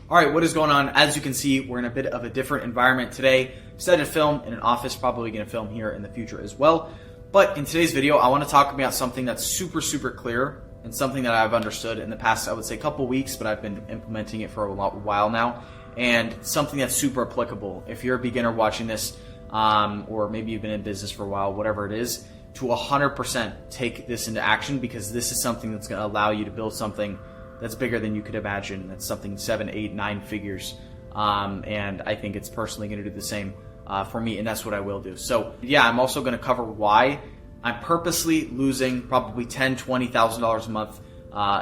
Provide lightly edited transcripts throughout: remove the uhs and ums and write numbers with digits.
Alright, what is going on? As you can see, we're in a bit of a different environment today. Decided to film in an office, probably going to film here in the future as well. But in today's video, I want to talk about something that's super clear and something that I've understood in the past, I would say, couple weeks, but I've been implementing it for a while now. And something that's super applicable. If you're a beginner watching this, or maybe you've been in business for a while, whatever it is, to 100% take this into action, because this is something that's going to allow you to build something that's bigger than you could imagine. That's something 7, 8, 9 figures. And I think it's personally going to do the same for me, and that's what I will do. So yeah, I'm also going to cover why I'm purposely losing probably $10,000, $20,000 a month,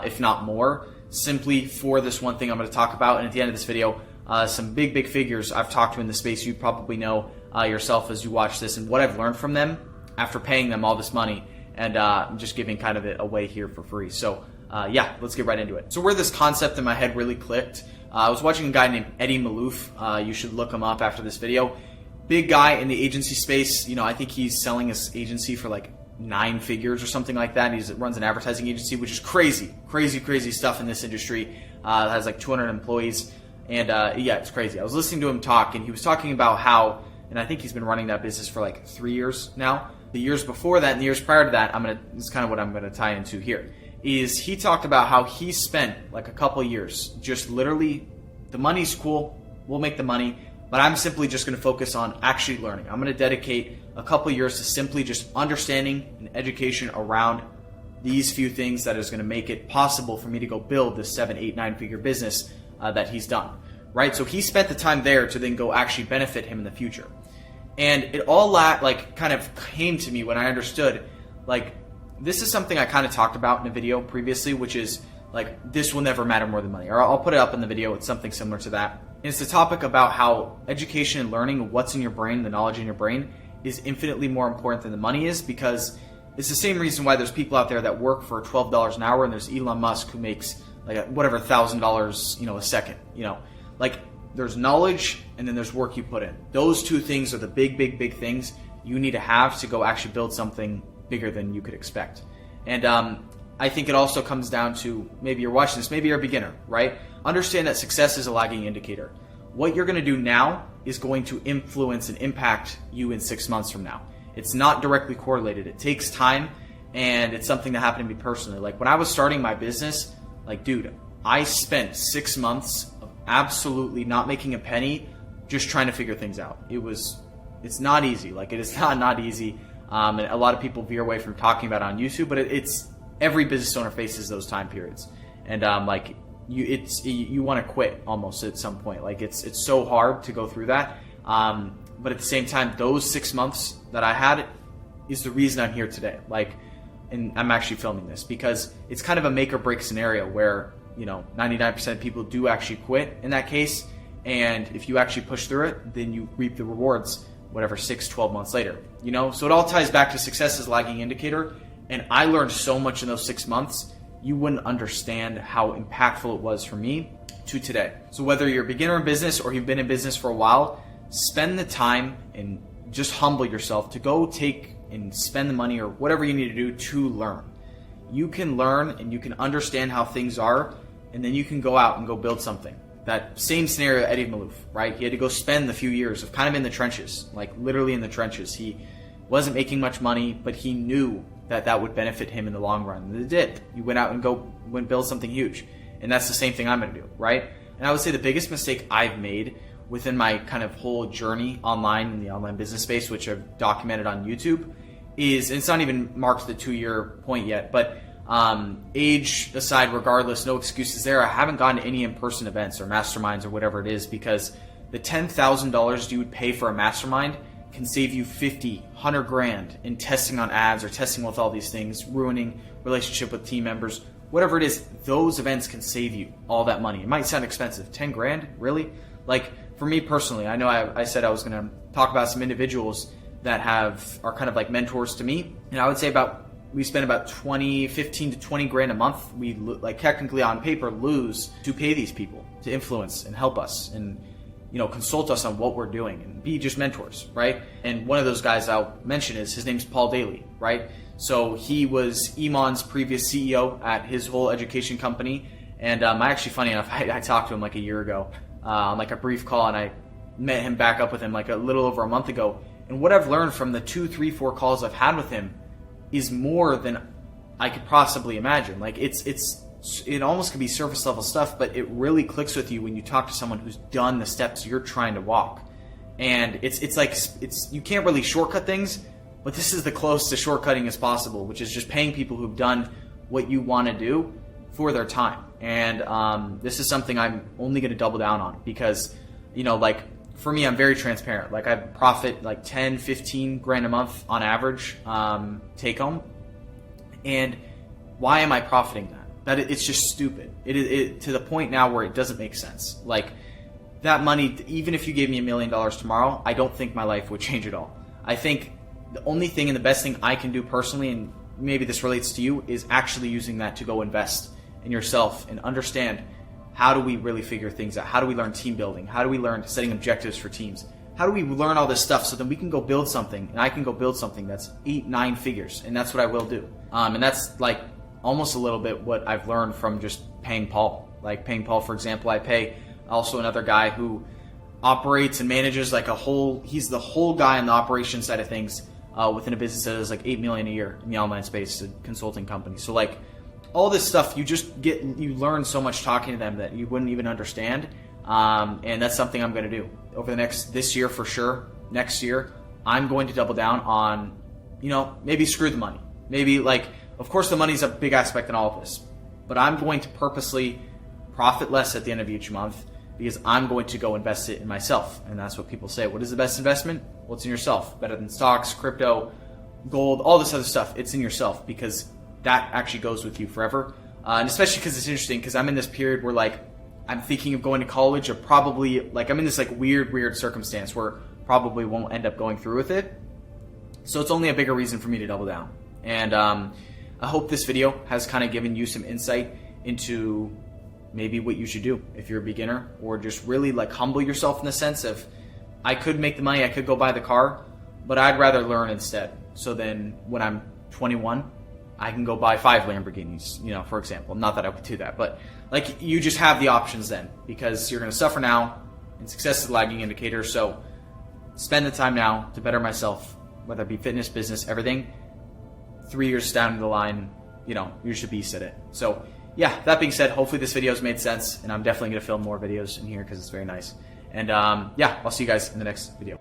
if not more, simply for this one thing I'm going to talk about. And at the end of this video, some big figures I've talked to in the space, you probably know yourself as you watch this, and what I've learned from them after paying them all this money, and I'm just giving kind of it away here for free. So yeah, let's get right into it. So where this concept in my head really clicked, I was watching a guy named Eddie Malouf. You should look him up after this video. Big guy in the agency space. You know, I think he's selling his agency for like 9 figures or something like that. He runs an advertising agency, which is crazy stuff in this industry. Has like 200 employees, and yeah, it's crazy. I was listening to him talk, and he was talking about how, and I think he's been running that business for like 3 years now. The years before that and the years prior to that, this is kind of what I'm gonna tie into here. Is he talked about how he spent like a couple years just literally, the money's cool, we'll make the money, but I'm simply just going to focus on actually learning. I'm going to dedicate a couple years to simply just understanding and education around these few things that is going to make it possible for me to go build this 7, 8, 9 figure business that he's done, right? So he spent the time there to then go actually benefit him in the future. And it all like kind of came to me when I understood, like, this is something I kind of talked about in a video previously, which is like, this will never matter more than money. Or I'll put it up in the video. It's something similar to that. And it's the topic about how education and learning, what's in your brain, the knowledge in your brain, is infinitely more important than the money is, because it's the same reason why there's people out there that work for $12 an hour, and there's Elon Musk who makes like whatever $1,000, a second. Like, there's knowledge and then there's work you put in. Those two things are the big things you need to have to go actually build something bigger than you could expect. And I think it also comes down to, maybe you're watching this, maybe you're a beginner, right? Understand that success is a lagging indicator. What you're going to do now is going to influence and impact you in 6 months from now. It's not directly correlated. It takes time, and it's something that happened to me personally. Like, when I was starting my business, like, dude, I spent 6 months of absolutely not making a penny, just trying to figure things out. It's not easy. Like, it is not easy. And a lot of people veer away from talking about it on YouTube, but it's every business owner faces those time periods, and like, you want to quit almost at some point. Like, it's so hard to go through that, but at the same time, those 6 months that I had is the reason I'm here today. Like, and I'm actually filming this because it's kind of a make or break scenario where 99% of people do actually quit in that case, and if you actually push through it, then you reap the rewards whatever 6, 12 months later. So it all ties back to success as a lagging indicator. And I learned so much in those 6 months, you wouldn't understand how impactful it was for me to today. So whether you're a beginner in business or you've been in business for a while, spend the time and just humble yourself to go take and spend the money or whatever you need to do to learn. You can learn and you can understand how things are, and then you can go out and go build something. That same scenario, Eddie Malouf, right? He had to go spend the few years of kind of in the trenches, like literally in the trenches. He wasn't making much money, but he knew that would benefit him in the long run. And it did. He went out and went build something huge. And that's the same thing I'm going to do, right? And I would say the biggest mistake I've made within my kind of whole journey online in the online business space, which I've documented on YouTube, is, and it's not even marked the 2-year point yet, but age aside, regardless, no excuses there. I haven't gone to any in-person events or masterminds or whatever it is, because the $10,000 you would pay for a mastermind can save you 50, 100 grand in testing on ads or testing with all these things, ruining relationship with team members, whatever it is. Those events can save you all that money. It might sound expensive. 10 grand? Really? Like, for me personally, I know I said I was going to talk about some individuals that are kind of like mentors to me. And I would say we spend about 15 to 20 grand a month. We like technically on paper lose to pay these people to influence and help us and consult us on what we're doing and be just mentors, right? And one of those guys I'll mention his name's Paul Daly, right? So he was Iman's previous CEO at his whole education company, And I actually, funny enough, I talked to him like a year ago on like a brief call, and I met him back up with him like a little over a month ago. And what I've learned from the 2, 3, 4 calls I've had with him is more than I could possibly imagine. Like it almost could be surface level stuff, but it really clicks with you when you talk to someone who's done the steps you're trying to walk. And it's like you can't really shortcut things, but this is the close to shortcutting as possible, which is just paying people who've done what you want to do for their time. And this is something I'm only going to double down on because, like for me, I'm very transparent. Like I profit like 10, 15 grand a month on average take home. And why am I profiting that? It's just stupid. It to the point now where it doesn't make sense. Like that money, even if you gave me $1 million tomorrow, I don't think my life would change at all. I think the only thing and the best thing I can do personally, and maybe this relates to you, is actually using that to go invest in yourself and understand how do we really figure things out? How do we learn team building? How do we learn setting objectives for teams? How do we learn all this stuff so then we can go build something, and I can go build something that's 8, 9 figures, and that's what I will do. And that's like almost a little bit what I've learned from just paying Paul. Like paying Paul, for example, I pay also another guy who operates and manages like he's the whole guy on the operations side of things within a business that is like $8 million a year in the online space, a consulting company. So like all this stuff, you learn so much talking to them that you wouldn't even understand. And that's something I'm going to do over this year for sure. Next year, I'm going to double down on, maybe screw the money. Maybe like, of course the money's a big aspect in all of this, but I'm going to purposely profit less at the end of each month because I'm going to go invest it in myself. And that's what people say. What is the best investment? Well, it's in yourself. Better than stocks, crypto, gold, all this other stuff. It's in yourself because that actually goes with you forever. And especially because it's interesting because I'm in this period where like I'm thinking of going to college, or probably like I'm in this like weird circumstance where probably won't end up going through with it. So it's only a bigger reason for me to double down. And I hope this video has kind of given you some insight into maybe what you should do if you're a beginner, or just really like humble yourself in the sense of I could make the money, I could go buy the car, but I'd rather learn instead. So then when I'm 21, I can go buy 5 Lamborghinis, for example. Not that I would do that, but like you just have the options then, because you're going to suffer now and success is a lagging indicator. So spend the time now to better myself, whether it be fitness, business, everything. 3 years down the line, you should be at it. So yeah, that being said, hopefully this video has made sense, and I'm definitely going to film more videos in here because it's very nice. And yeah, I'll see you guys in the next video.